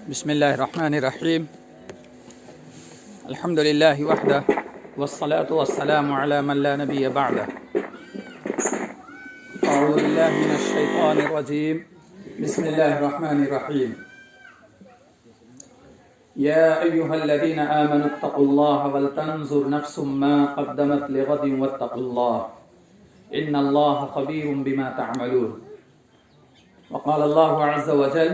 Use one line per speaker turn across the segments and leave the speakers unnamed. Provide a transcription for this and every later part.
बिस्मिल्लाहिर्रहमानिर्रहीम अल्हम्दुलिल्लाहि वहदह वस्सलातु वस्सलामु अला मन ला नबिय्य बअदह अऊज़ु बिल्लाहि मिनश शैतानिर रजीम बिस्मिल्लाहिर्रहमानिर्रहीम या अय्युहल्लज़ीना आमनुत्तक़ुल्लाहा वल तंज़ुर नफ्सुम मा क़द्दमत लिग़दिन वत्तक़ुल्लाह इन्नल्लाहा ख़बीरुम बिमा तअमलून वक़ाल अल्लाहु अज़्ज़ व जल्ल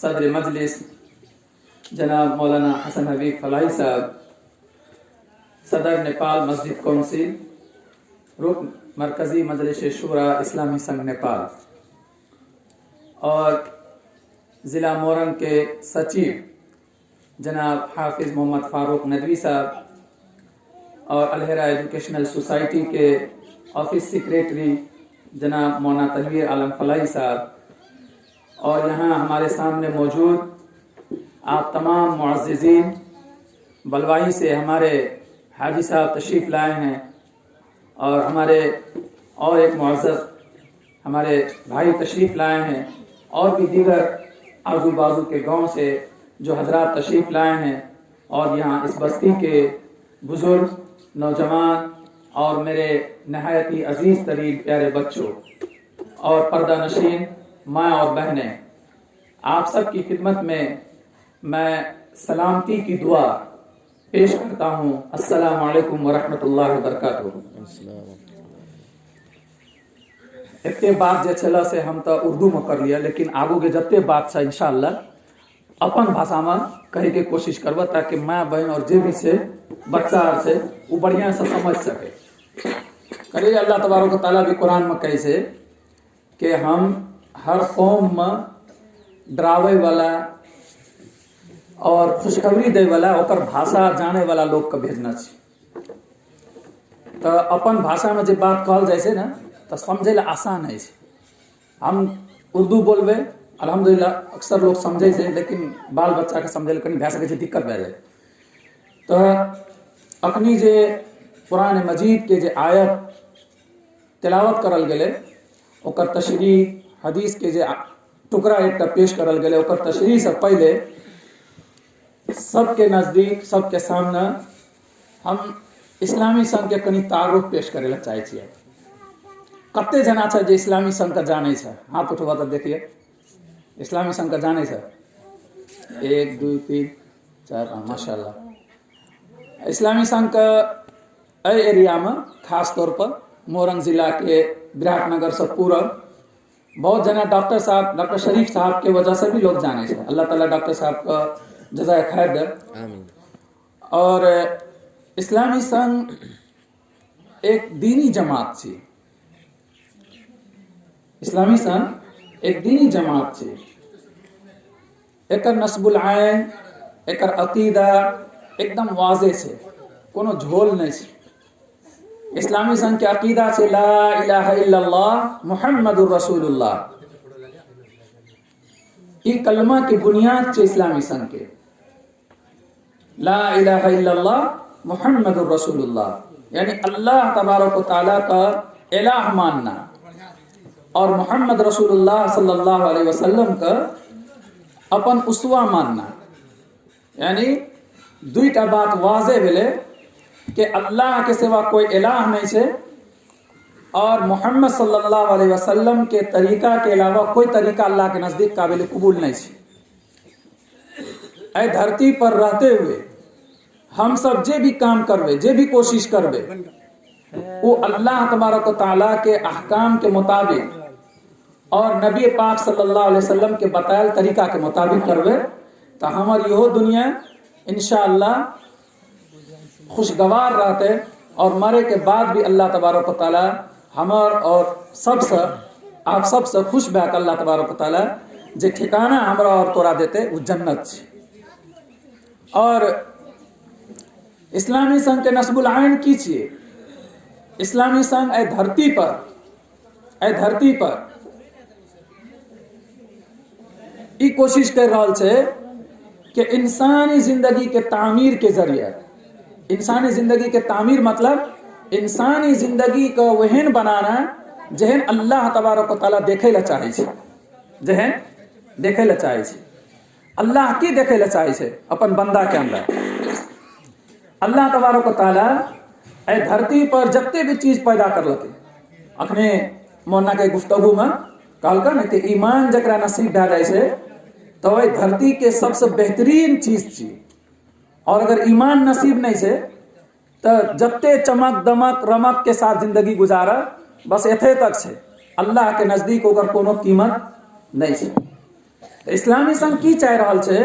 सदर मजलिस जनाब मौलाना हसन हबीब फलाही साहब, सदर नेपाल मस्जिद कौंसिल, रुकन मरकज़ी मजलिस शूरा इस्लामी संघ नेपाल और ज़िला मोरंग के सचिव जनाब हाफिज़ मोहम्मद फ़ारूक नदवी साहब और अलहरा एजुकेशनल सोसाइटी के ऑफिस सेक्रेटरी जनाब मौलाना तनवीर आलम फलाही साहब और यहाँ हमारे सामने मौजूद आप तमाम मुअज़्ज़िज़ीन, बलवाही से हमारे हाजी साहब तशरीफ़ लाए हैं और हमारे और एक मुअज़्ज़ज़ हमारे भाई तशरीफ़ लाए हैं और भी दीगर आजू बाजू के गांव से जो हज़रात तशरीफ़ लाए हैं और यहाँ इस बस्ती के बुज़ुर्ग, नौजवान और मेरे नहायत ही अज़ीज़ तरीन प्यारे बच्चों और पर्दा नशीन माँ और बहनें, आप सब की खिदमत में मैं सलामती की दुआ पेश करता हूँ। अस्सलामु अलैकुम वरहमतुल्लाहि वबरकातुहू। इतने बात जे छला से हम तो उर्दू में कर लिया, लेकिन आगू के जत्ते बात है इंशाअल्लाह अपन भाषा में कहे के कोशिश करब ताकि माँ बहन और जे भी से बच्चा से वो बढ़िया से समझ सके। करिए अल्लाह तबारक व तआला भी कुरान में कैसे कि हम हर कौम में डरावे वाला और खुशखबरी दे वाला ओकर भाषा जाने वाला लोग के भेजना चाहिए। तो अपन भाषा में जो बात कहल जाए से ना तो समझे ला आसान है। हम उर्दू बोलबे अल्हम्दुलिल्लाह अक्सर लोग समझे से, लेकिन बाल बच्चा के समझे ला कहीं भै सके दिक्कत भै जाए। तो अखनी जे कुरान मजीद के जे आयत तिलावत करल गए ओकर तशरीह हदीस के जे टुकड़ा एक पेश करल गए ओकर तशरीह से पहले सबके नज़दीक सबके सामने हम इस्लामी संघ के कनी तारुफ पेश करे ला चाहे छिए। कते जना छै जे इस्लामी संघ का जाने छै? हाथ उठवा तो देखिए। इस्लामी संघ का जाने छै? 1 2 3 4 माशाल्लाह। इस्लामी संघ का एरिया में खास तौर पर मोरंग जिला के विराटनगर से पूर्व बहुत जना डॉक्टर साहब, डॉक्टर शरीफ साहब के वजह से भी लोग जाने से। अल्लाह ताला डॉक्टर साहब का जज़ाए खैर दे। और इस्लामी संघ एक दीनी जमात थी। इस्लामी संघ एक दीनी जमात थी। एकर नस्बुल आइन, एकर अकीदा एकदम वाज़े से, कोनो झोल नहीं है। इस्लामी संघ के अकीदा से ला इलाहा इल्लल्लाह मुहम्मदुर रसूलुल्लाह, ये कलमा की बुनियाद से इस्लामी संघ के ला इलाहा इल्लल्लाह मुहम्मदुर रसूलुल्लाह, यानी अल्लाह तबारक व तआला का इलाह मानना और मोहम्मद रसूलुल्लाह सल्लल्लाहु अलैहि वसल्लम का अपन उसवा मानना। यानी दुईटा बात वाज़े भेले कि अल्लाह के सिवा कोई इलाह नहीं है और मोहम्मद सल्लल्लाहु अलैहि वसल्लम के तरीका के अलावा कोई तरीका अल्लाह के नज़दीक काबिल कबूल नहीं है। ऐ धरती पर रहते हुए हम सब जे भी काम करबे, जे भी कोशिश करबे, वो अल्लाह तबारक व तआला के अहकाम के मुताबिक और नबी पाक सल्लल्लाहु अलैहि वसल्लम के बतायल तरीका के मुताबिक करबे तो हमारी यहो दुनिया इंशाअल्लाह खुशगवार रहते और मरे के बाद भी अल्लाह तबारक व तआला हमार और सबसे आप सबसे खुश बैक अल्लाह तबारक व तआला जे ठिकाना हमरा और तोरा देते वो जन्नत छे। और इस्लामी संघ के नस्बुल आइन की छिए। इस्लामी संघ ए धरती पर ई कोशिश कर रहा है कि इंसानी जिंदगी के तामीर के जरिए, इंसानी जिंदगी के तामीर मतलब इंसानी जिंदगी को वहन बनाना जहन अल्लाह तबारक व तआला देखे ला चाहे छे, जहन देखे ला चाहे छे। अल्लाह की देखे ला चाहे छे अपन बंदा के अंदर। अल्लाह तबारक व तआला ए धरती पर जत्ते भी चीज पैदा करलके, अखने मौना के गुफ्तगू में कहलका न कि ईमान जकरा नसीब भए जाए छे तो वही धरती के सबसे बेहतरीन चीज छी। और अगर ईमान नसीब नहीं छे तो जत्ते चमक दमक रमक के साथ जिंदगी गुजारा बस एथे तक छे, अल्लाह के नजदीक ओकर कोनो कीमत नहीं छे। तो इस्लामी संघ की चाह रहल छे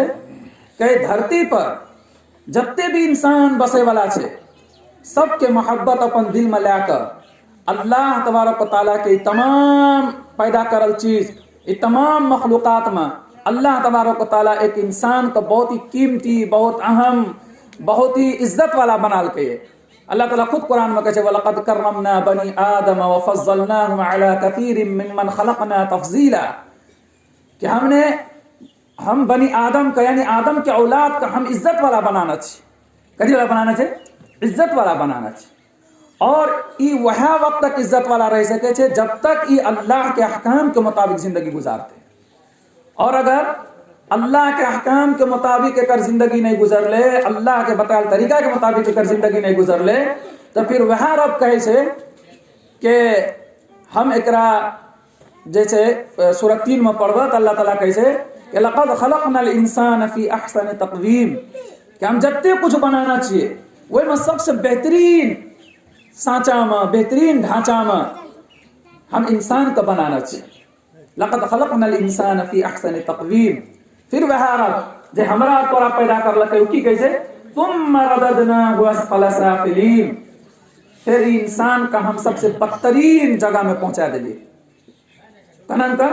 कि धरती पर जत्ते भी इंसान बसे वाला छे सबके मोहब्बत अपन दिल में लाकर अल्लाह तबारक व तआला के तमाम पैदा करल चीज, ये तमाम मखलूकात में अल्लाह तबारक व तआला एक इंसान को बहुत ही कीमती, बहुत अहम, बहुत ही इज्जत वाला बनाल के। अल्लाह ताला खुद कुरान में कहे वलक़द कर्रमना बनी आदम व फज़्ज़लनाहुम अला कसीरिम मिम्मन खलक़ना तफ़ज़ीला, कि हम बनी आदम का यानी आदम के औलाद का हम इज्जत वाला बनाना छी। कथी वाला बनाना छे? इज्जत वाला बनाना छी। और ई वह वक्त तक इज्जत वाला रह सके छे जब तक ई अल्लाह के अहकाम के मुताबिक जिंदगी गुजारते। और अगर अल्लाह के अहकाम के मुताबिक एकर जिंदगी नहीं गुजरले, अल्लाह के बतायल तरीका के मुताबिक एकर जिंदगी नहीं गुजरले, तो फिर वह रब कहे छे कि हम एकरा जैसे सूरह 3 में पढ़बत अल्लाह ताला कहे छे कि लक़द खलक़नल इंसान फी अहसन तक़वीम, कि हम जत्ते कुछ बनाना चाहिए वही में सबसे बेहतरीन सांचा में, बेहतरीन ढांचा में हम इंसान को बनाना चाहिए। लक़द खलक़नल इंसान फी अहसन तक़वीम। फिर वह रब जे हमरा तोरा पैदा करलकै उ की कहे छे तुम रददनाहु अस्फल साफिलीन, फिर इंसान का हम सबसे बदतरीन जगह में पहुंचा दिलिए। कनन का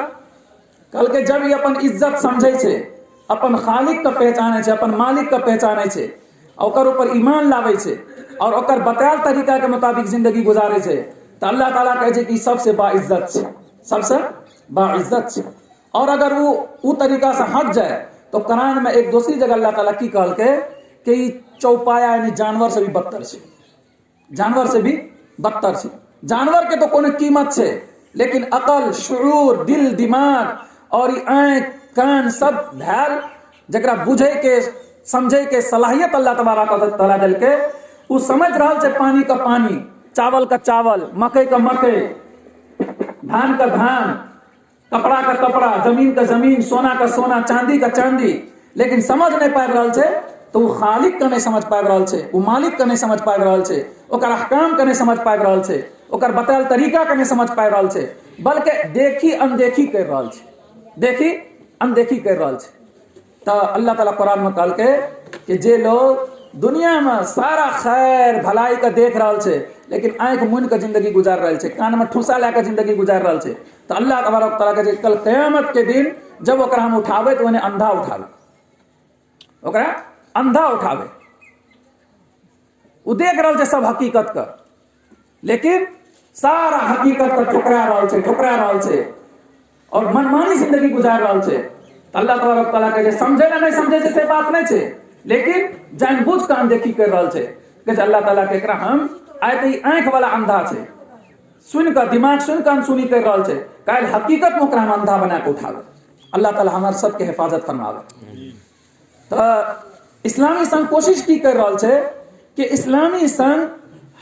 कल के जब ये अपन इज्जत समझे छे, अपन खालिक का पहचाने छे, अपन मालिक का पहचाने छे, ओकर ऊपर ईमान लावे छे और ओकर बतायल तरीका के मुताबिक जिंदगी गुजारे छे, तो अल्लाह ताला कहे छे कि सबसे बाइज्जत छे, सबसे बाइज्जत छे। और अगर वो तरीका से हट जाए तो कुरान में एक दूसरी जगह अल्लाह ताला की कहल के कि चौपाया यानी जानवर से भी बदतर छे, जानवर से भी बदतर छे। जानवर के तो कोनो कीमत छे, लेकिन अकल, शुऊर, दिल, दिमाग और आंख, कान सब धैल जकरा बुझे के समझे के सलाहियत अल्लाह तबारक व तआला दिल के, वो समझ रहल छे पानी का पानी, चावल का चावल, मकई का मकई, धान का धान, कपड़ा का कपड़ा, जमीन का जमीन, सोना का सोना, चांदी का चांदी, लेकिन समझ नहीं पा रहल छे तो वो खालिक का नहीं समझ पा रहल छे, वो मालिक का नहीं समझ पा रहल छे, ओकर अहकाम का नहीं समझ पा रहल छे, ओकर बतायल तरीका का नहीं समझ पा रहल छे, बल्कि देखी अनदेखी कर रहल छे, देखी अनदेखी कर रहल छे। तो अल्लाह ताला कुरान में कहल के कि जे लोग दुनिया में सारा खैर भलाई का देख रहल छे लेकिन आंख मुन के जिंदगी गुजार रहल छे, कान में ठूसा लाकर जिंदगी गुजार रहल छे, तो अल्लाह तबारक तआला के कल क़यामत के दिन जब ओकरा हम उठावे तो उन्हें अंधा उठावे, ओकरा अंधा उठावे। वो देख रहल छे सब हकीकत का, लेकिन सारा हकीकत का ठुकरा रहल छे और मनमानी जिंदगी गुजार रहल छे। तो अल्लाह तबारक तआला के समझे ना नहीं समझे से बात नहीं छे, लेकिन जानबूझ के अनदेखी कर रहल छे कि अल्लाह ताला के एकरा हम आय तो आंख वाला अंधा छे, सुन कर दिमाग सुन कर अनसुनी कर रहल छे, काल हकीकत में ओकरा हम अंधा बना के उठावे। अल्लाह ताला हमार सबके हिफाजत फरमावे। तो इस्लामी संघ कोशिश की कर रहल छे कि इस्लामी संघ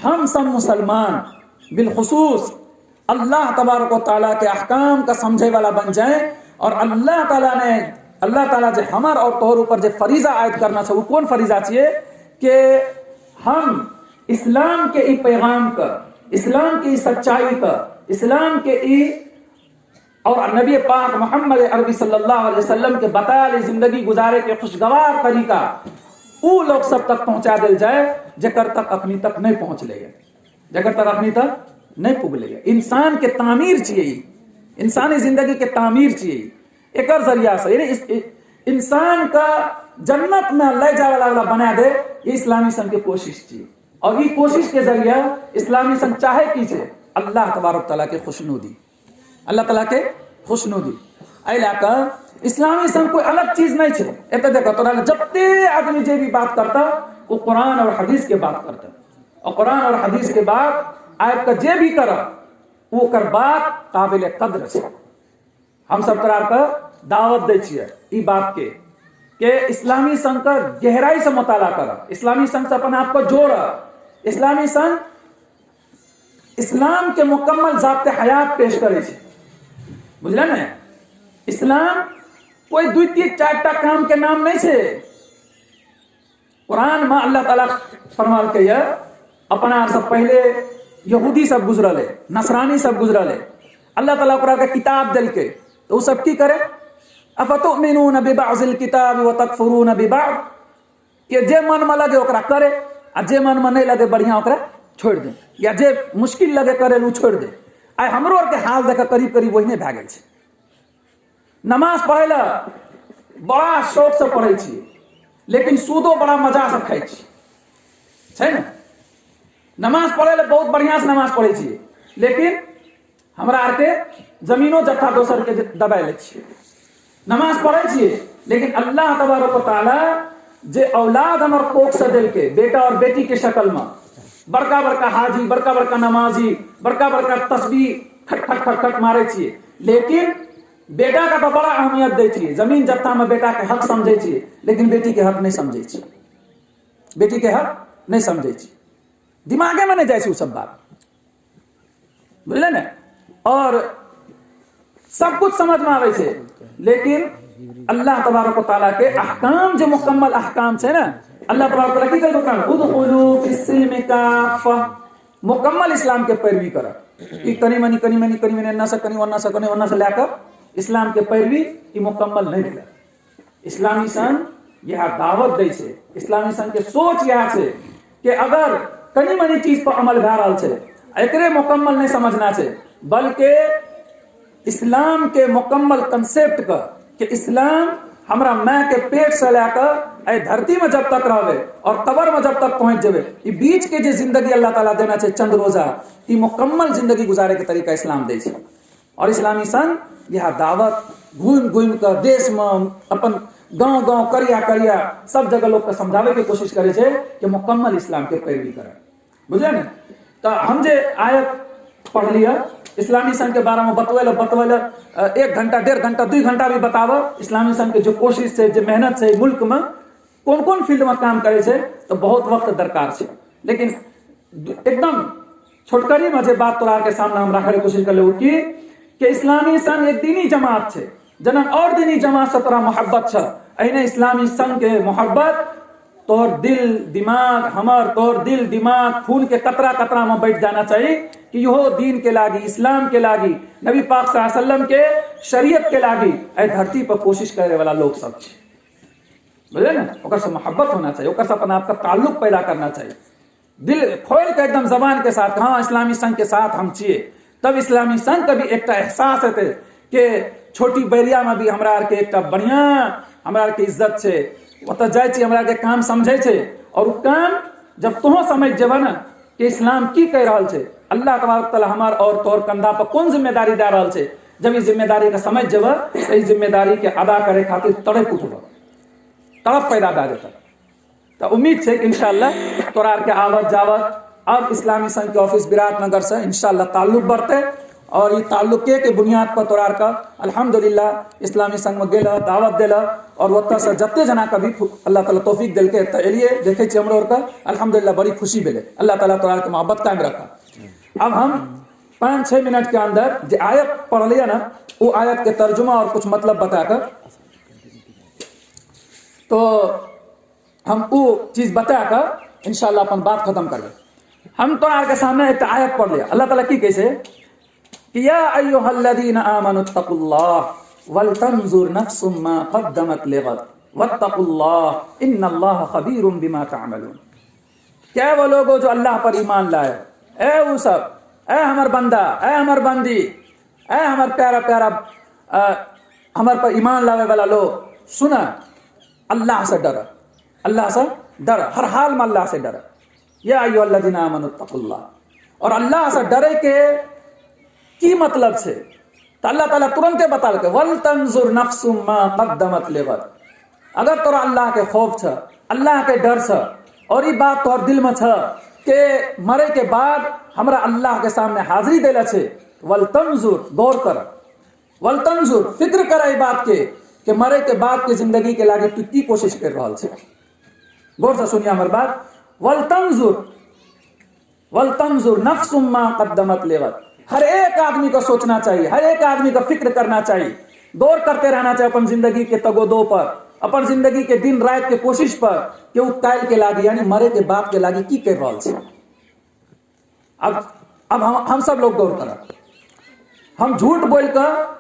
हम सब मुसलमान बिलखुसूस अल्लाह तबारक व तआला के अहकाम का समझे वाला बन जाए। और अल्लाह ताला जो हमार और तोहर ऊपर जो फरीजा आयद करना चाहिए, वो कौन फरीजा चाहिए कि हम इस्लाम के ई पैगाम का, इस्लाम की सच्चाई का, इस्लाम के ई और नबी पाक मोहम्मद अरबी सल्लल्लाहु अलैहि वसल्लम के बताया जिंदगी गुजारे के खुशगवार तरीका वो लोग सब तक पहुंचा दिल जाए जकर तक अखनी तक नहीं पहुंच ले, जकर तक अखनी तक नहीं पुगले। इंसान के तामीर चाहिए, इंसानी जिंदगी के तामीर चाहिए, एक जरिया से इंसान का जन्नत में ले जाने वाला बना दे, ये इस्लामी संघ की कोशिश थी। और ये कोशिश के जरिए इस्लामी संघ चाहे की छे अल्लाह तबारक तआला के खुशनुदी, अल्लाह तआला के खुशनुदी। एहि लएकऽ इस्लामी संघ कोई अलग चीज नहीं छे। एत देखो तोरा जत्ते आदमी जे भी बात करता वो कुरान और हदीस के बात करता, और कुरान और हदीस के बात आयत का जे भी कर वो कर बात काबिल कद्र छे। हम सब तोरा के दावत दै छियै ई बात के इस्लामी संघ का गहराई से मुताला कर, इस्लामी संघ से अपन आप को जोड़। इस्लामी संघ इस्लाम के मुकम्मल ज़ाब्ते हयात पेश करे छे, बुझल ने। इस्लाम कोई द्वितीय चारटा काम के नाम नहीं छे। कुरान में अल्लाह ताला फरमाल के अपना सब पहले यहूदी सब गुजरले, नसरानी सब गुजरले, अल्लाह ताला ओकरा के किताब दिल के, तो वो सब की करे, अफतुमिनून बिबाज़िल किताब व तकफुरून बिबाज़, के जे मन में लगे ओकरा करे, आ जे मन में नहीं लगे बढ़िया ओकरा छोड़ दे, या जे मुश्किल लगे करे उ छोड़ दे। आइ हमरो के हाल देख करीब करीब वही भए गेल छै। नमाज पढ़े ला बड़ा शौक से पढ़े छी, लेकिन सूदो बड़ा मजा से खाई छी, छै ने। नमाज पढ़े ला बहुत बढ़िया से नमाज पढ़े छी, लेकिन हमरा आर के जमीनो जत्था दोसर के दबाए ले छी। नमाज पढ़े छी, लेकिन अल्लाह तबारक व तआला जे औलाद हमर कोख से दिल के बेटा और बेटी के शक्ल में बड़का बड़का हाजी, बड़का बड़का नमाजी, बड़का बड़का तस्बीह खट खट खट खट मारे छिए, लेकिन बेटा का तो बड़ा अहमियत दै छिए। जमीन जत्था में बेटा के हक समझे छिए, लेकिन बेटी के हक नहीं समझे छिए, बेटी के हक नहीं समझे छिए, दिमागे में नहीं जाए छै सब बात, बुझले ने। और सब कुछ समझ में आवे छे, लेकिन अल्लाह तबारक व तआला के अहकाम जो मुकम्मल अहकाम छे ना, अल्लाह तबारक व तआला की कहलकै उदखुलू फिस्सिल्म काफा, मुकम्मल इस्लाम के पैरवी कर। ई कनी मनी एन्ना से कनी ओन्ना से लेकर इस्लाम के पैरवी ई मुकम्मल नहीं भेल। इस्लामी संघ यह दावत दै छे, इस्लामी संघ के सोच यह छे कि अगर कनी मनी चीज पर अमल भए रहल छे, एकरे मुकम्मल नहीं समझना छे, बल्कि इस्लाम के मुकम्मल कंसेप्ट का कि इस्लाम हमरा माँ के पेट से लेकर धरती में जब तक रहबे और कबर में जब तक पहुंच जेबे, ई बीच के जे जिंदगी अल्लाह ताला देना छे चंद रोजा, ई मुकम्मल जिंदगी गुजारे के तरीका इस्लाम दे छे। और इस्लामी संघ यह दावत घूम घूम कर देश में अपन गांव गांव करिया करिया सब जगह लोग के समझावे के कोशिश करे छे कि मुकम्मल इस्लाम के पैरवी करे, बुझले ने। तो हम जे आयत पढ़ लिया इस्लामी संघ के बारे में बतवेला 1 घंटा 1.5 घंटा 2 घंटा भी बताव इस्लामी संघ के जो कोशिश है, जो मेहनत है, मुल्क में कौन कौन फील्ड में काम करे छे, तो बहुत वक्त दरकार छे। लेकिन एकदम छोटकरी में जे बात तोरा के सामने हम रखे कोशिश कर ले कि इस्लामी संघ एक दीनी जमात छे, जना और दीनी जमात से तोरा मोहब्बत छे, अहिने इस्लामी संघ के मोहब्बत तोर दिल दिमाग हमर तोर दिल दिमाग खून के कतरा कतरा में बैठ जाना चाहिए कि यहो दीन के लागी, इस्लाम के लागी, नबी पाक सल्लल्लाहु अलैहि वसल्लम के शरीयत के लागी ए धरती पर कोशिश करे वाला लोग सब छे, बुझले ना। ओकर से मोहब्बत होना चाहिए, ओकर से अपन आपका ताल्लुक पैदा करना चाहिए, दिल खोल के एकदम जबान के साथ हाँ इस्लामी संघ के साथ हम छिए। तब इस्लामी संघ का भी एक एहसास हेते कि छोटी बैरिया में भी हमरा आर के एक बढ़िया हमरा आर के इज्जत छे, ओत जाय छी हमरा के काम समझे छे, और उ काम जब तोहो समझ जेबा ना कि इस्लाम की कह रहल छे, अल्लाह तबारक तआला हमार और तोर कंधा पर कौन जिम्मेदारी दे रहल छे, जब इस जिम्मेदारी का समझ जेबा तो इस जिम्मेदारी के अदा करे खातिर तड़प उठबा, तड़प पैदा भए जेतै। तो उम्मीद है कि इंशाअल्लाह तोरा आर के आवत जावत अब इस्लामी संघ के ऑफिस विराटनगर से इंशाअल्लाह ताल्लुक बढ़ते, और ये ताल्लुके के बुनियाद पर तोरा आर का अल्हम्दुलिल्लाह इस्लामी संघ में गेल दावत दिल, और ओत से जत्ते जना कभी अल्लाह ताला तौफीक दिल के एलिए देखे छी हमरो आर का अल्हम्दुलिल्लाह बड़ी खुशी भेले। अल्लाह ताला तोरा आर के मोहब्बत कायम रखा। अब हम 5-6 मिनट के अंदर जो आयत पढ़ लिया ना, वो आयत के तर्जुमा और कुछ मतलब बताकर तो हम वो चीज बताकर इंशाअल्लाह अपन बात खत्म करबे। हम तो आर के सामने एक आयत पढ़ लिया, अल्लाह ताला की कैसे कि या अय्युहल्लज़ीना आमनुत्तकुल्लाह वल तंजुर नफ्सुम मा क़द्दमत लिग़द वत्तकुल्लाह इन्नल्लाह ख़बीरुम बिमा तअमलून। क्या वो लोगो जो अल्लाह पर ईमान लाए, ए वो सब, ए हमर बंदा, ए हमर बंदी, ए हमर प्यारा प्यारा हमर पर ईमान लावे वाला लोग, सुना, अल्लाह से डर, अल्लाह से डर, हर हाल में अल्लाह से डर। या अय्युहल्लज़ीना आमनुत्तकुल्लाह, और अल्लाह से डरे के की मतलब छे तो अल्लाह ताला तुरंते बता के वल तंजुर नफ्सुम मा कद्दमत लिगद। अगर तोरा अल्लाह के खौफ छ, अल्लाह के डर छ, और ये बात तोहर दिल में छ के मरे के बाद हमरा अल्लाह के सामने हाजिरी देला छे, वल तंजुर, गौर कर, वल तंजुर, फिक्र कर ई बात के मरे के बाद के जिंदगी के लागे तू की कोशिश कर रहा छे। गौर से सुनिए हमर बात, वल तंजुर नफ्सुम मा कद्दमत लिगद। हर एक आदमी को सोचना चाहिए, हर एक आदमी को फिक्र करना चाहिए, गौर करते रहना चाहिए अपन जिंदगी के तगोदो पर, अपन जिंदगी के दिन रात के कोशिश पर कि वो काल के लागी यानी मरे के बाद के लागी की कर रहा छे। अब हम सब लोग गौर कर, हम झूठ बोल कर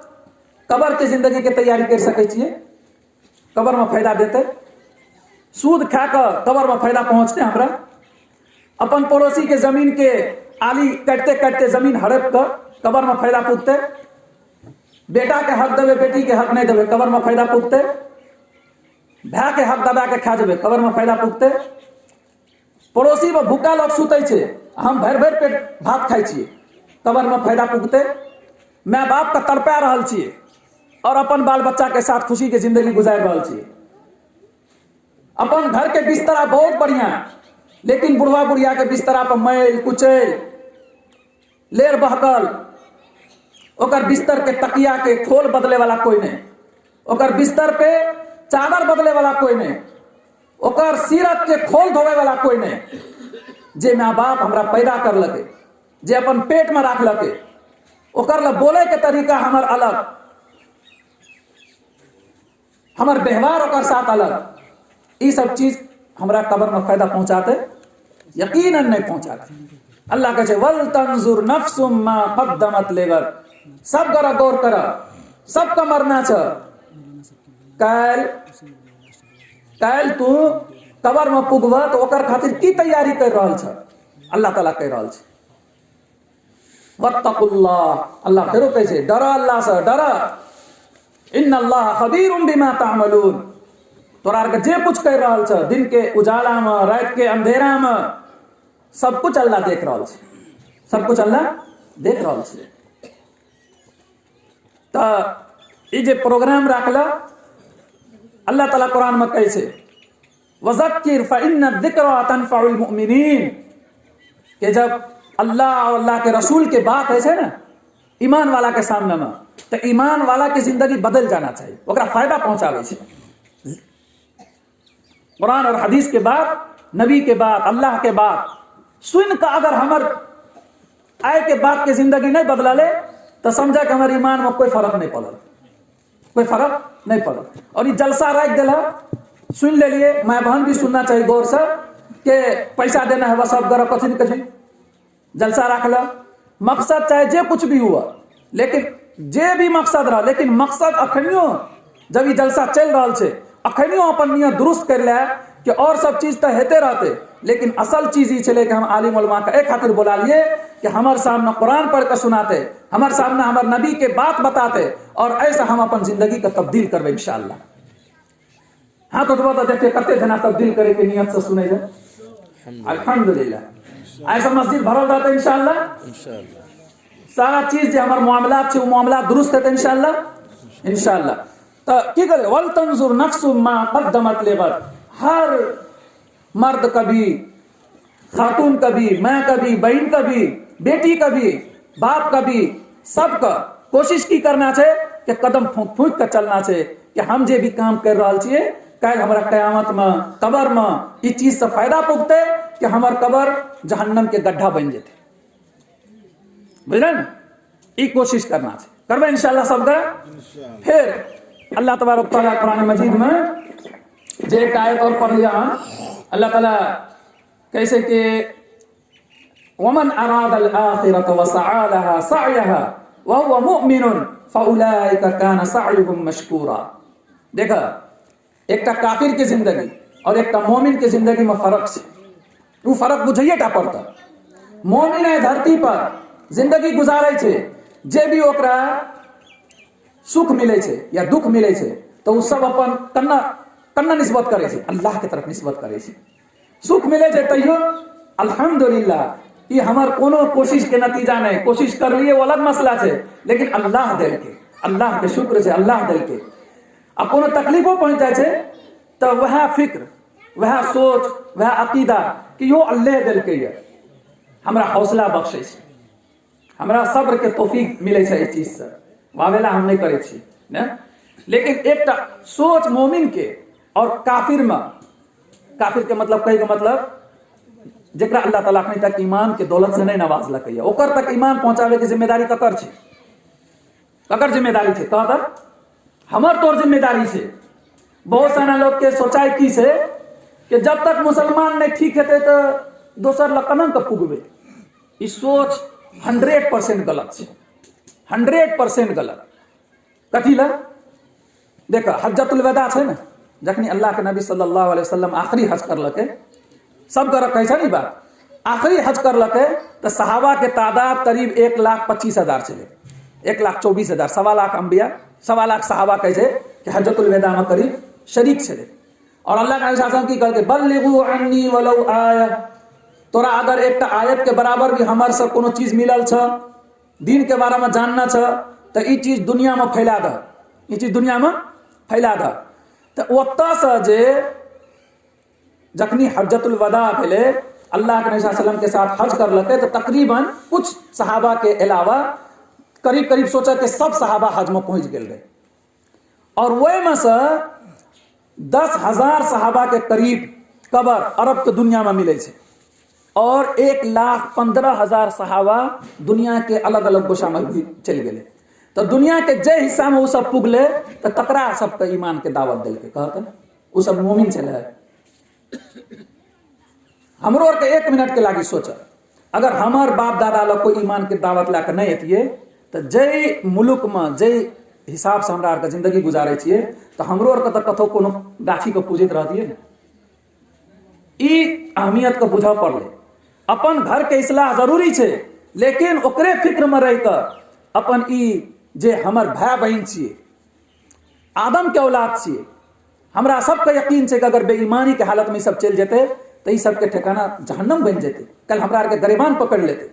कबर के जिंदगी के तैयारी कर सके छिए, कबर में फायदा देते, सूद खा कर कबर में फायदा पहुंचते हमरा, अपन पड़ोसी के जमीन के आली कटते कटते जमीन हड़प कर कबर में फायदा पूछते, बेटा के हक देवे बेटी के हक नहीं देवे कबर में फायदा पूछते, भाई के हक दबा के खा जेबे कबर में फायदा पूछते, पड़ोसी में भूखा लोग सुते छे हम भर भर पेट भात खाई छिए कबर में फायदा पूछते, माँ बाप का तड़पा रहल छिए और अपन बाल बच्चा के साथ खुशी के जिंदगी गुजार रहल छिए। अपन घर के बिस्तरा बहुत बढ़िया, लेकिन बुढ़वा बुढ़िया के बिस्तरा पर मैल कुचैल लेर बहकल, ओकर बिस्तर के तकिया के खोल बदले वाला कोई नहीं, ओकर बिस्तर पे चादर बदले वाला कोई नहीं, ओकर सीरत के खोल धोवे वाला कोई नहीं। जे माँ बाप हमरा पैदा कर लगे, जे अपन पेट में राख लगे, ओकर ला बोले के तरीका हमर अलग, हमर व्यवहार ओकर साथ अलग, ये सब चीज हमरा कबर में फायदा पहुंचाते यकीनन नहीं पहुंचाते। अल्लाह कहे वल तंजुर नफ्सुम मा कद्दमत लिगद। सब गरा गौर कर, सबका मरना छ, काल तू कबर में पुगब तो ओकर खातिर की तैयारी कर रहल छ, अल्लाह ताला कह रहल छ वत्तकुल्लाह। अल्लाह फेरो कहे छे डर, अल्लाह से डर, इन्नल्लाह खबीरुम बिमा तामलून। तोरा के जे कुछ कर रहल छ दिन के उजाला में रात के अंधेरा में सब कुछ अल्लाह देख रहल छे, सब कुछ अल्लाह देख रहल छे। तो ये जे प्रोग्राम राखला अल्लाह ताला कुरान में कहे छे वज़क्किर फ़इन्न ज़िक्रा तनफ़उल मुमिनीन, कि जब अल्लाह और अल्लाह के रसूल के बात है ना ईमान वाला के सामने में, तो ईमान वाला की जिंदगी बदल जाना चाहिए, ओकरा फायदा पहुंचावे छे। कुरान और हदीस के बाद, नबी के बाद, अल्लाह के बाद सुन का अगर हमर आय के बाद के जिंदगी नहीं बदला ले तो समझा कि हमारे ईमान में कोई फर्क नहीं पड़ल, कोई फर्क नहीं पड़ल। और ये जलसा रख दिला, सुन ले लिए, माँ बहन भी सुनना चाहिए गौर से कि पैसा देना है वह सब गरब कथिन कथिन जलसा रख ला, मकसद चाहे जे कुछ भी हुआ, लेकिन जे भी मकसद रहा, लेकिन मकसद अखनियो जब ये जलसा चल रहा छे अखनियो अपन नियत दुरुस्त कर ले कि और सब चीज तो हेते रहते, लेकिन असल चीज ये चले कि हम आलिम उलमा का एक खातिर बुला लिए कि हमारे सामने कुरान पढ़ कर सुनाते, हमारे सामने हमारे नबी के बात बताते, और ऐसा हम अपन जिंदगी का तब्दील करवे इंशाअल्लाह। हाँ तो देखते कते जना तब्दील करे के नियत से सुने जाए, अल्हम्दुलिल्लाह ऐसा मस्जिद भरल रहता है इंशाअल्लाह, सारा चीज जो हमारे मामलात वो मामला दुरुस्त है इंशाअल्लाह इंशाअल्लाह। तो की करे वल तंजुर नफ्सुम मा कद्दमत लिगद। हर मर्द कभी, खातून कभी, माँ कभी, बहन कभी, बेटी कभी, बाप कभी, सबका कोशिश की करना चाहिए कि कदम फूंक फूंक कर चलना चाहिए कि हम जे भी काम कर रहा छिए कल हमारा कयामत में कबर में इस चीज से फायदा पुगते कि हमार कबर जहन्नम के गड्ढा बन जेते, बुझल न? ई कोशिश करना चाहिए, करबे इंशाअल्लाह सबका। फिर अल्लाह तबारक व तआला कुरान मजीद में जे एक आयत और पढ़ लिया अल्लाह ताला कैसे कि वमन अराद अल आखिरत व सआ लहा सअयहा व हुवा मुमिनुन फउलाइका कान सअयुहुम मशकूरा। देखा एक काफिर की जिंदगी और एक मोमिन की जिंदगी में फर्क है, वो फर्क बुझाइए टा पड़ता। मोमिन है धरती पर जिंदगी गुजारे छे, जे भी ओकरा सुख मिले छे या दुख मिले छे तो उ सब अपन कन्ना निस्बत करे छे, अल्लाह के तरफ निस्बत करे छे। सुख मिले छे तैयो अल्हम्दुलिल्लाह, ये हमार कोनो कोशिश के नतीजा नहीं, कोशिश कर लिए वो अलग मसला छे, लेकिन अल्लाह दिल के, अल्लाह के शुक्र छे, अल्लाह दिल के। अब कोनो तकलीफो पहुंच जाए छे तो वह फिक्र, वह सोच, वह अकीदा कि यो अल्लाह दिल के ये हमरा हौसला बख्शे छे, हमरा सब्र के तौफीक मिले छे। इस चीज से वावेला हम नहीं करे छी ने, लेकिन एक सोच मोमिन के और काफिर में, काफिर के मतलब कहे के मतलब जेकरा अल्लाह ताला अखनी तक ईमान के दौलत से नहीं नवाज लगे, ओकर तक ईमान पहुंचावे की जिम्मेदारी ककर छे, ककर जिम्मेदारी छे, ककर हमर तोर जिम्मेदारी छे। बहुत सारा लोग के सोचाई की छे कि जब तक मुसलमान नहीं ठीक हेते तो दोसर लकनन के पुगबे। ई सोच 100% गलत छे, 100% गलत। कथी ला देखा हज्जतुल वदा छे ना, जखनी अल्लाह के नबी सल्लल्लाहु अलैहि वसल्लम आखिरी हज करलके, सब कर कहे छे नहीं बात, आखिरी हज करलके तो सहाबा के तादाद करीब 1,25,000 चले, 1,24,000, 1.25 लाख अंबिया, 1.25 लाख सहाबा कहे छे कि हज्जतुल वदा में करीब शरीक छे। और अल्लाह के नबी सल्लल्लाहु अलैहि वसल्लम की कहलके बल्लिगु अन्नी वलौ आया, तोरा अगर एक आयत के बराबर भी हमार से कोनो चीज मिलल छ, दीन के बारे में जानना छ, तो ई चीज दुनिया में फैला द, ई चीज दुनिया में फैला द। तो ओत्ता से जे जखनी हज्जतुल वदा भेले, अल्लाह के नबी सल्लल्लाहु अलैहि वसल्लम के साथ हज करलके, तो तकरीबन कुछ सहाबा के अलावा करीब करीब सोचा कि सब सहाबा हज में पहुंच गेल रहे। और वही में से 10,000 सहाबा के करीब कबर अरब के दुनिया में मिले छे, और 1,15,000 सहाबा दुनिया के अलग अलग गोशा में भी चल गए। तो दुनिया के जे हिस्सा में वो सब पुगले तो तकरा सबके ईमान के दावत दिल के कहते वो सब मोमिन चले। हमरो और के 1 मिनट के लागी सोचा, अगर हमार बाप दादा लोग कोई ईमान के दावत लाके नहीं अतिये तो जय मुल्क में जय हिसाब से हमरा के जिंदगी गुजारे छिए, तो हमरो और के कथो कोनो गाछी के पूजित रहतिए न। ई अहमियत के बुझा पड़ले। अपन घर के इस्लाह जरूरी छे, लेकिन ओकरे फिक्र में रह कर अपन ई जे हमर भाई बहन छिए, आदम के औलाद छिए, हमरा सबके यकीन छे कि अगर बेईमानी के हालत में सब चल जेते तो ई सबके ठिकाना जहन्नम बन जेते। कल हमरा के गरिबान पकड़ लेते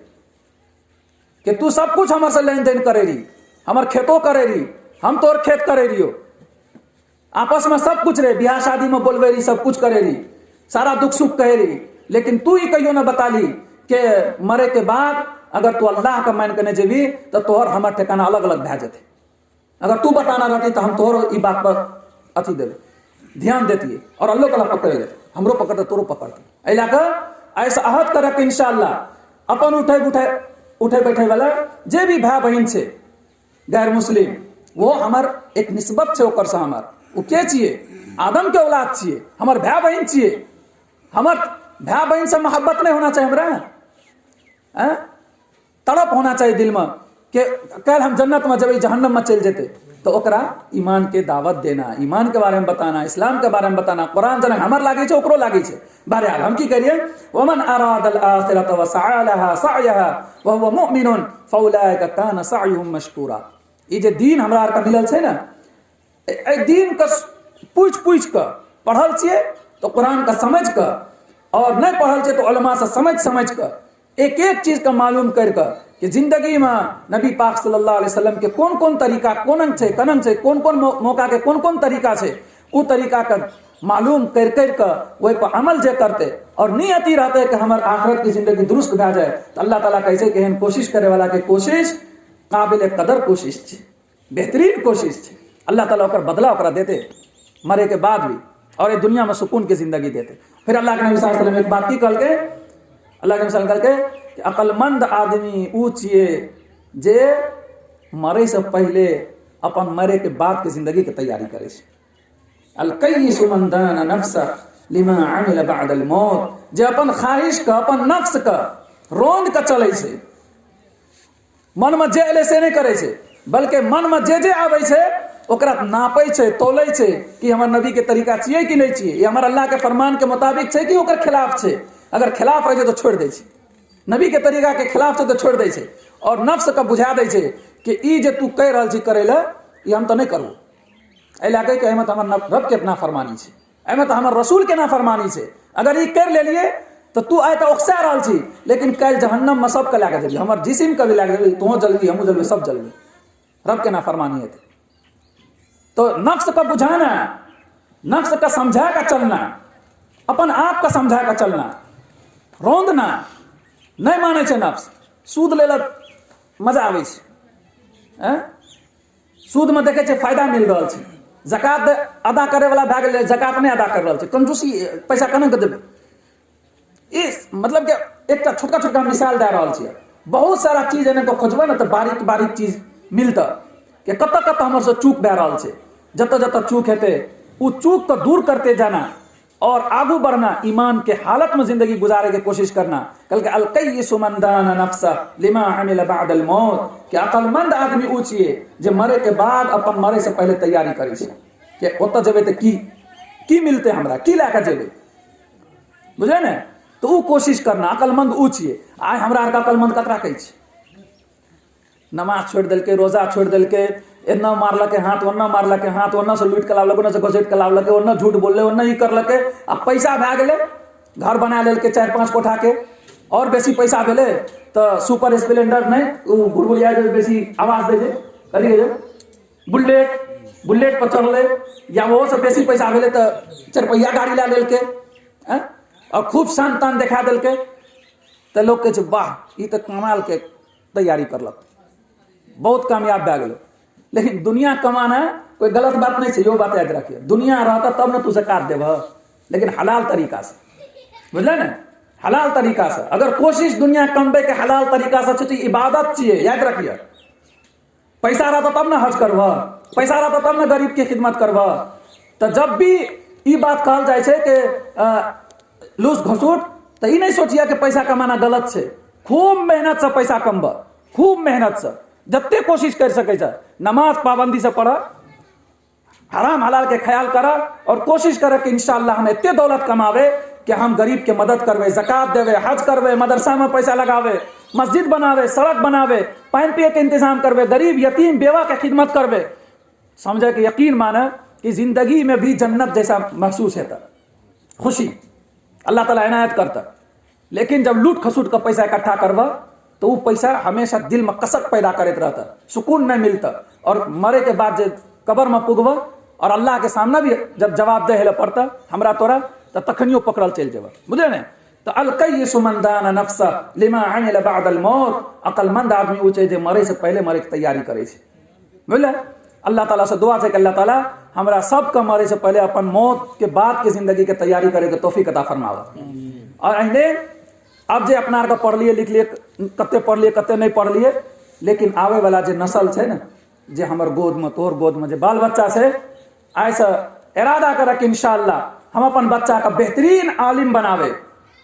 कि तू सब कुछ हमर से लेन देन करे रही, हमर खेतो करे रही, हम तोर खेत करे रहियो, आपस में सब कुछ रहे, बियाह शादी में बोलवे रही, सब कुछ करे रही, सारा दुख सुख कहे रही, लेकिन तू ही कहियो ना बताली कि मरे के बाद अगर तू अल्लाह का मान करने जेबी तो तोहर हमर ठिकाना अलग अलग भै जेते। अगर तू बताना रहती तो हम तोहर ई बात पर अथी देवे ध्यान देती, और अल्लाह तआला पकड़ लेते, हमरो पकड़ते तोरो पकड़ते। ऐला का ऐसा अहद करे कि इंशाअल्लाह अपन उठे बैठे वाला जे भी भाई बहन छे गैर मुस्लिम, वो हमर एक निस्बत छे ओकर से, हमर वो के छिए, आदम के औलाद छिए, हमर भाई बहन छिए। हमर भाई बहन से मोहब्बत नहीं होना चाहिए, हमरा तड़प होना चाहिए दिल में कि कल हम जन्नत में जब जहन्नम में चल जेते, तो ओकरा ईमान के दावत देना, ईमान के बारे में बताना, इस्लाम के बारे में बताना, कुरान जना हमर लागे छे ओकरो लागे छे। बहरहाल हम की करिए, वमन अरादल आखिरत व सअलहा सअयहा व हुवा मुमिनुन फउलाइका कान सअयुहुम मशकूरा। ई जे दीन हमरा आर का मिलल छे ना, ए दीन का पूछ के पढ़ल छिए तो कुरान का समझ के, और नहीं पढ़ल छे तो उलमा से समझ के एक एक चीज का मालूम करके कि जिंदगी में नबी पाक सल्लल्लाहु अलैहि वसल्लम के कौन कौन तरीका कौन छे कौन कौन मौका के कौन कौन तरीका छे, वो तरीका का मालूम कर वही पर अमल जे करते और नियति रहते कि हमार आखिरत की जिंदगी दुरुस्त भै जाए, तो अल्लाह ताला कैसे कि कोशिश करे वाला के कोशिश काबिल कदर कोशिश छे, बेहतरीन कोशिश छे। अल्लाह ताला ओकर बदला ओकरा देते मरे के बाद भी, और ये दुनिया में सुकून की जिंदगी देते। फिर अल्लाह के नबी सल्लल्लाहु अलैहि वसल्लम एक बात की कहलके, अल्लाह के नबी सल्लल्लाहु अलैहि वसल्लम कहलके कि अक्लमंद आदमी ऊ छिए जे मरे से पहले अपन मरे के बाद के जिंदगी के तैयारी करे छे। अल कय्यिस मन दाना नफ्सा लिमा अमिल बाद अल मौत, जे अपन ख्वाहिश का अपन नफ्स का रोंद के चले छे, मन में जे एले से नहीं करे छे, बल्कि मन में जे आवे छे ओकरा नापे छे, तोले छे कि हमर नबी के तरीका छिए कि नहीं छिए, ये हमर अल्लाह के फरमान के मुताबिक छे कि ओकर खिलाफ छे। अगर खिलाफ रहे तो छोड़ दे छे, नबी के तरीका के खिलाफ छे तो छोड़ दे छे, और नफ्स का बुझा दे छे कि ई जे तू कह रहल छी करे ला, ये हम तो नहीं करू, एहि लए कऽ एहिमे तऽ हमर रब के नाफरमानी छै, एहिमे तऽ हमर रसूल के नाफरमानी छै। अगर ई कर लेलिए तो तू आइ तऽ ओकसा रहल छी, लेकिन कल जहन्नम में सबके लए के जेबी, हमर जिसिम के भी लए के जेबी, तुहो जलबी हमहूँ जलबी, सब जलबी। रब के नाफरमानी है तो नफ्स का बुझाना, नफ्स का समझा का चलना, अपन आप का समझा का चलना, रोंदना नहीं माने छे नफ्स। सूद ले मजा आवे छे, सूद में देखे छे फायदा मिल रहा छे, जकात अदा करे वाला भए गेलै, जकात नहीं अदा कर रहा छे, कंजूसी पैसा केना के देबे। इस मतलब के एक छोटका छोटका मिसाल दे रहा छे। बहुत सारा चीज एने को खोजबे ना तो बारीक बारीक चीज मिलता कि कत कत हमर से चूक बह रहा छे, जत जत चूक हेते वो चूक तो दूर करते जाना और आगू बढ़ना, ईमान के हालत में जिंदगी गुजारे की कोशिश करना। कल के अलकय्यिसु मन दाना नफ्सा लिमा अमिल बादल मौत, कि अकलमंद आदमी ऊ छिए जे मरे के बाद अपन मरे से पहले तैयारी करे छे कि ओत जेबे तो की मिलते, हमरा की लए के जेबे, बुझे ने। तो ऊ कोशिश करना, अकलमंद ऊ छिए। आइ हमरा आर अकलमंद ककरा कहै छै? नमाज छोड़ दिलके, रोजा छोड़ दिलके, एना मारलके हाथ, ओन्ना मारलके हाथ, ओन्ना से लूट के लावलके, ओन्ना से घसीट के लावलके, ओन्ना झूठ बोलले, ओन्ना ही करलके। अब पैसा भए गेले, घर बना लेलके 4-5 कोठा के, और बेसी पैसा भेले तो सुपर स्प्लेंडर नहीं गुड़गुड़िया बेसी आवाज दे करिए बुलेट पर चढ़ले, या वो से बेसी पैसा भेले तो 4 पहिया गाड़ी ला लेलके और खूब शान तान देखा दिलके। तो लोग कहे वाह ये तो कमाल के तैयारी करलक, बहुत कामयाब भए गेलो। लेकिन दुनिया कमाना कोई गलत बात नहीं है, यो बात याद रखिए। दुनिया रहता तब ना तू ज़कात देब, लेकिन हलाल तरीका से, बुझल ना, हलाल तरीका से। अगर कोशिश दुनिया कमबे के हलाल तरीका से तो इबादत चाहिए, याद रखिए। पैसा रहता तब ना हज करब, पैसा रहता तब ना गरीब की खिदमत करब। तो जब भी ये बात कहल जाए छे कि लूस घसूट, तो ये नहीं सोचिए कि पैसा कमाना गलत है। खूब मेहनत से पैसा कमब, खूब मेहनत से जत्ते कोशिश कर सके छे, नमाज पाबंदी से पढ़, हराम हलाल के ख्याल कर, और कोशिश करे कि इंशाअल्लाह हम इतने दौलत कमावे कि हम गरीब के मदद करवे, ज़कात देवे, हज करवे, मदरसा में पैसा लगावे, मस्जिद बनावे, सड़क बनावे, पानी पिए के इंतजाम करवे, गरीब यतीम बेवा के खिदमत करवे। समझे कि यकीन माने कि जिंदगी में भी जन्नत जैसा महसूस होता, खुशी अल्लाह ताला इनायत करता। लेकिन जब लूट खसूट का पैसा इकट्ठा करवा तो वो पैसा हमेशा दिल में कसक पैदा करते रहता, सुकून नहीं मिलता, और मरे के बाद जब कब्र में पुगवा और अल्लाह के सामने भी जब जवाब दे पड़ता हमरा तोरा, तो तखनियो पकड़ल चल जेबा, बुझे ने। तो अलकय्यिसु मन दाना नफ्सा लिमा अमिल बादल मौत, अकलमंद आदमी ऊ छै जे मरे से पहले मरे के तैयारी करे छे, बुझले। अल्लाह ताला से दुआ है कि अल्लाह ताला हमरा सबके मरे से पहले अपन मौत के बाद के जिंदगी के तैयारी करे के तौफीक अता फरमावा। और अहिने अब जे अपना आर के पढ़ लिए लिख लिए, कते पढ़ लिए कते नहीं पढ़ लिए, लेकिन आवे वाला जे नस्ल है ना, जे हमर गोद में तोहर गोद में जे बाल बच्चा से, आइ से इरादा करे कि इंशाअल्लाह हम अपन बच्चा का बेहतरीन आलिम बनावे,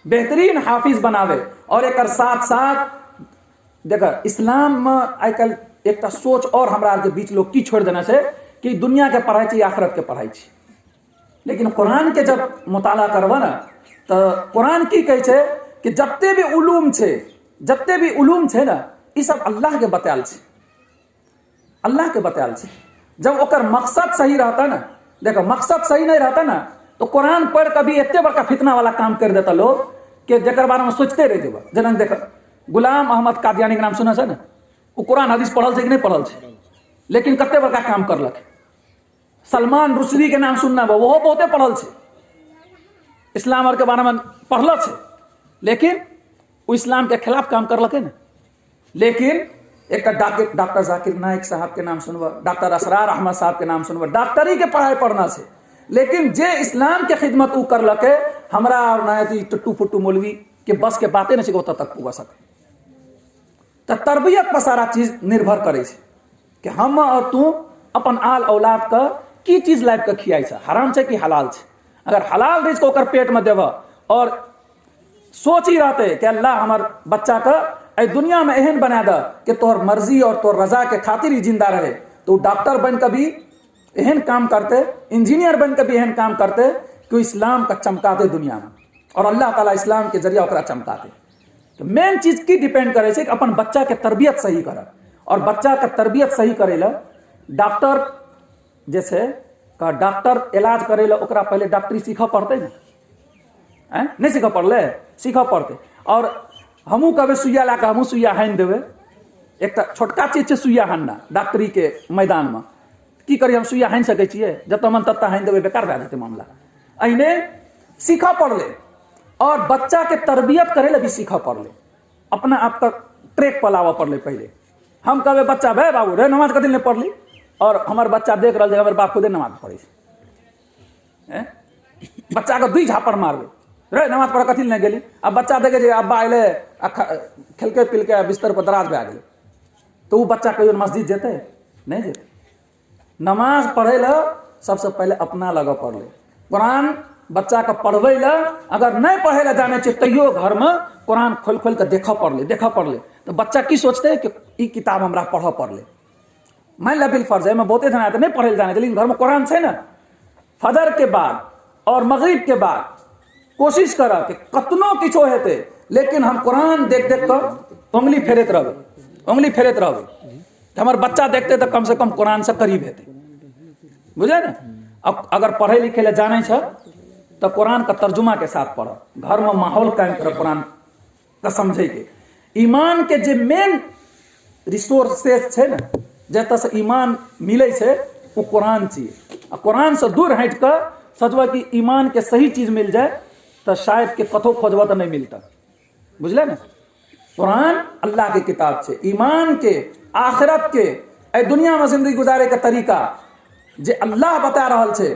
बेहतरीन हाफिज बनावे। और एक साथ साथ देख इस्लाम में आजकल एक सोच और हमरा आर के बीच लोग की छोड़ देना है कि दुनिया के पढ़ाई चाहिए, आखिरत के पढ़ाई चाहिए। लेकिन कुरान के जब मुताला करवा ना, तो कुरान की कहे छे कि जत्ते भी उलूम छे, जत्ते भी उलूम छे ना, ये सब अल्लाह के बतायल छे, अल्लाह के बतायल छे। जब ओकर मकसद सही रहता ना, देखो मकसद सही नहीं रहता ना, तो कुरान पढ़ कभी इतने बड़का फितना वाला काम कर देता लोग कि जकर बारे में सोचते रह जेबा। जना देख गुलाम अहमद कादियानी के नाम सुना है ना, वो कुरान हदीस पढ़ल छे कि नहीं पढ़ल छे, लेकिन कते बड़का काम करलक। सलमान रुश्दी के नाम सुनना बा, वो बहुते पढ़ल छे, इस्लाम और के बारे में पढ़ल छे, लेकिन वो इस्लाम के खिलाफ काम करलक है ना। लेकिन एक डॉक्टर जाकिर नाइक साहब के नाम सुनबा, डॉक्टर असरार अहमद साहब के नाम सुनबा, डॉक्टरी के पढ़ाई पढ़ना से, लेकिन जे इस्लाम के खिदमत ऊ करलक है, हमरा और ना टट्टू फुट्टू मौलवी के बस के बातें नहीं ओत तक पुगा सके। तो तरबियत पर सारा चीज निर्भर करे छे कि हम और तू अपन आल औलाद का की चीज लाइफ के खियाई छे, हराम छे कि हलाल छे। अगर हलाल रिज्क ओकर पेट में देव और सोच ही रहते कि अल्लाह हमार बच्चा का ए दुनिया में एहन बना द कि तोहर मर्जी और तोहर रजा के खातिर ही जिंदा रहे, तो डॉक्टर बन के भी एहन काम करते, इंजीनियर बन के भी एहन काम करते कि इस्लाम का चमकाते दुनिया में, और अल्लाह ताला इस्लाम के जरिए ओकरा चमकाते। तो मेन चीज की डिपेंड करे कि अपन बच्चा के तरबियत सही करे, और बच्चा के तरबियत सही करे ला डॉक्टर जैसे
का डॉक्टर इलाज करे ला ओकरा पहले डॉक्टरी सीखा पड़ते ना, नहीं सीखा पड़ले, सीखा पड़ते। और हमू कभी सुइया ला के हमू सुइया हानि देवे, एक छोटका चीज है सुइया हानना डॉक्टरी के मैदान में, की करी हम सुइया हानि सकै छियै, जतऽ मन तत्ता हानि देवे, बेकार भए जेतै मामला। अहिने सीखा पड़ले और बच्चा के तरबियत करे ला भी सीखा पड़ले, अपना आप का ट्रैक पर लावा पड़ले। पहले हम कहे बच्चा भाई बाबू रे नमाज कथी नहीं पढ़ली, और हमार बच्चा देख रहा है हमारे बाप खुदे नमाज पढ़े, बच्चा के दुई झापड़ मारबे रे नमाज पढ़ कथी नहीं गेली। अब बच्चा देखे अब्बा अले खेलके पिलके बिस्तर पर दराज भए गेलै, तो वो बच्चा कहियो मस्जिद जेते नहीं जेते। नमाज पढ़े ला सबसे पहले अपना लगा पढ़ ले, कुरान बच्चा का पढ़वे ला अगर नहीं पढ़े ला जाने चाहिए तैयो घर में कुरान खोल खोल के देखा पढ़ ले, देखा पढ़ ले। तो बच्चा की सोचते है कि ये किताब हमरा पढ़ पढ़ ले, मान ला बिल फर्ज है मैं बहुते जना नहीं पढ़े जाने, लेकिन घर में कुरान है ना, फजर के बाद और मगरिब के बाद कोशिश करा कि कतनो किछो हेते लेकिन हम कुरान देख देख कर उंगली फेरत रहबे, उंगली फेरत रहबे, हमारे बच्चा देखते तो कम से कम कुरान से करीब हेते, बुझे ना। अब अगर पढ़े लिखे ले जाने छ तो कुरान का तर्जुमा के साथ पढ़, घर में माहौल कायम कर कुरान का समझे के। ईमान के जे मेन रिसोर्सेस है ना, जतऽ से ईमान मिले छे वो कुरान चाहिए। कुरान से दूर हट कर सोचबा कि ईमान के सही चीज मिल जाए तो शायद के कथो खोजबा तो नहीं मिलता, बुझले ना। कुरान अल्लाह के किताब छे, ईमान के आखिरत के ए दुनिया में जिंदगी गुजारे का तरीका जे अल्लाह बता रहा छे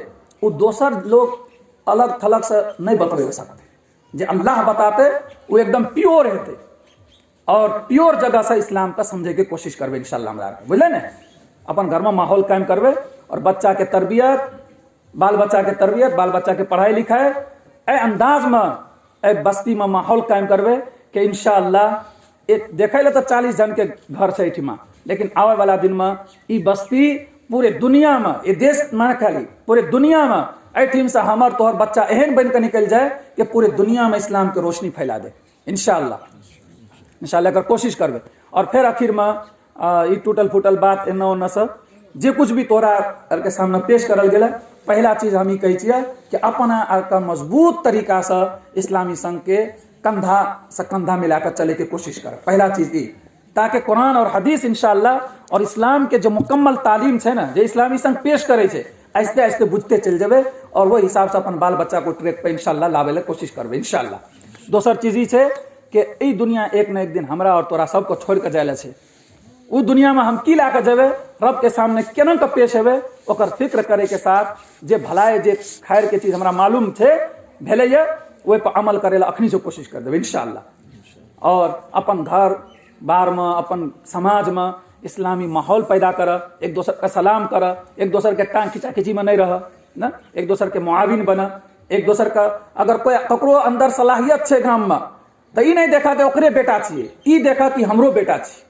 वो दोसर लोग अलग थलग से नहीं बतवे सकते। जे अल्लाह बताते वो एकदम प्योर हेते और प्योर जगह से इस्लाम का समझे के कोशिश करबे इंशाल्लाह हमरा, बुझले ना। अपन घर में माहौल कायम करबे और बच्चा के तरबियत, बाल बच्चा के तरबियत, बाल बच्चा के पढ़ाई लिखाई ए अंदाज में ए बस्ती में माहौल कायम करबे कि इंशाअल्लाह एक देखे ले तो 40 जन के घर से एठिमा, लेकिन आवे वाला दिन में ई बस्ती पूरे दुनिया में, ये देश में खाली पूरे दुनिया में एठिम से हमार तोहर बच्चा एहन बन के निकल जाए कि पूरे दुनिया में इस्लाम के रोशनी फैला दे इंशाअल्लाह, इंशाअल्लाह अगर कोशिश करबे। और फिर आखिर में ई टूटल फूटल बात एना ओना से जे कुछ भी तोरा के सामने पेश करल गेला, पहला चीज हम कही छियै कि अपना मजबूत तरीका से इस्लामी संघ के कंधा से कंधा मिलाकर चले के कोशिश कर, पहला चीज ई, ताकि कुरान और हदीस इंशाअल्लाह और इस्लाम के जो मुकम्मल तालीम है ना, जो इस्लामी संघ पेश करे छे आहिस्ते आहिस्ते बुझते चल जाबे और वो हिसाब से अपन बाल बच्चा को ट्रैक पे इंशाअल्लाह लावे ले कोशिश करबे इंशाअल्लाह। दोसर चीज ई छे कि ई दुनिया एक न एक दिन हमरा और तोरा सबको छोड़ के जाए छे, उ दुनिया में हम की ला के जेबे, रब के सामने केना के पेश हेबे, ओकर फिक्र करे के साथ जे भलाई जे खैर के चीज हमरा मालूम छे भेले ये ओहि पर अमल करे ला अखनी से कोशिश कर देबे इंशाअल्लाह। और अपन घर बार में, अपन समाज में इस्लामी माहौल पैदा कर, एक दूसर का सलाम कर, एक दूसर के टांग खिंचा खिंची में नहीं रह ना, एक दूसर के मुआविन बना, एक दूसर का अगर कोई ककरो अंदर सलाहियत छे गाम में तो ई नहीं देखा कि ओकरे बेटा छिए, ई देखा कि हमरो बेटा छिए,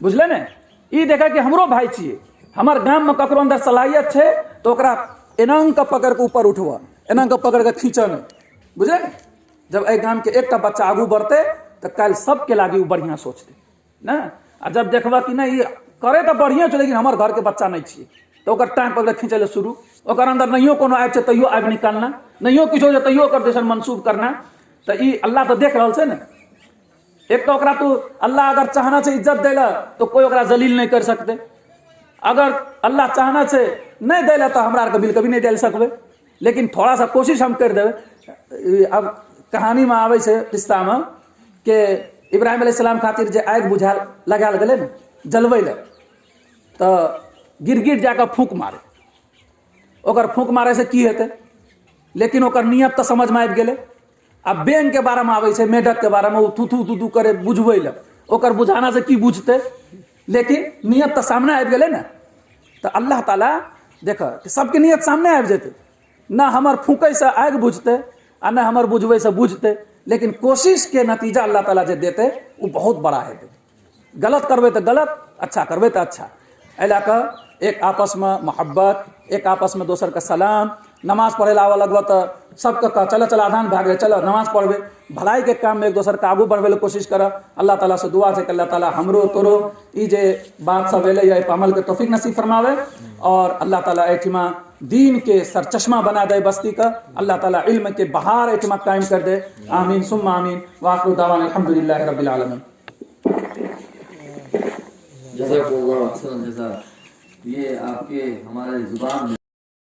बुझले ने, ई देखा कि हमरो भाई छिए। हमार गाम में ककरो अंदर सलाहियत छे तो ओकरा एनांग का पकड़ के ऊपर उठवा, एनांग का पकड़ के खींचा नहीं, बुझले। जब ए गाम के एक बच्चा आगू बढ़ते तो कल सबके लागी बढ़िया सोचते ना, आ जब देखबा कि नहीं करे तो बढ़िया छे लेकिन हमार घर के बच्चा नहीं छिए तो ओकर टांग पकड़ खींचे ले शुरू, ओकर अंदर नहियो कोनो आबि छे तैयो आबि निकालना, नहियो किछो जे तैयो ओकर देशन मंसूब करना। तो ई अल्लाह तो देख रहल छे ना। एक तो ओकरा तू अल्लाह अगर चाहना छे इज्जत देला तो कोई ओकरा जलील नहीं कर सकते, अगर अल्लाह चाहना छे नहीं देला तो हमरा आर कभी नहीं दे सकबे, लेकिन थोड़ा सा कोशिश हम कर देवे। अब कहानी में आवे छे किस्सा में कि इब्राहिम अलैहिस्सलाम खातिर जे आग बुझाल लगाल गेले ना जलबै ले, तो गिर जाकर फूंक मारे, ओकर फूंक मारे से की हेते, लेकिन ओकर नियत तो समझ में आबि गेले। अब बैंक के बारे में आवे छे, मेढक के बारे में वो थू करे बुझबै ले, ओकर बुझाना से की बुझते, लेकिन नियत तो सामने आबि गेले ना। तो अल्लाह ताला देख कि सबके नियत सामने आबि जेते, ना हमर फूंकै से आग बुझते आ ना हमर बुझबै से बुझते, लेकिन कोशिश के नतीजा अल्लाह ताला जे देते वो बहुत बड़ा है। गलत करबे तो गलत, अच्छा करबे तो अच्छा। एला का एक आपस में मोहब्बत, एक आपस में दोसर का सलाम, नमाज पढ़े ला लगवा तो सबके कह चलो चलो आधान भाग गए, चलो नमाज पढ़बे, भलाई के काम में एक दोसर का आगू बढ़वे कोशिश कर। अल्लाह ताला से दुआ है कि अल्लाह ताला हमरो तोरो ई जे बात सब एले अमल के तौफीक नसीब फरमावे और अल्लाह ताला एठिमा दीन के सरचश्मा बना दे बस्ती का। अल्लाह ताला इल्म के बहार एतमक कायम कर दे। आमीन सुम्मा आमीन। वाखिरु दावाना अल्हम्दुलिल्लाहि रब्बिल आलमीन।
जज़ाकल्लाह, ये आपके हमारे जुबान में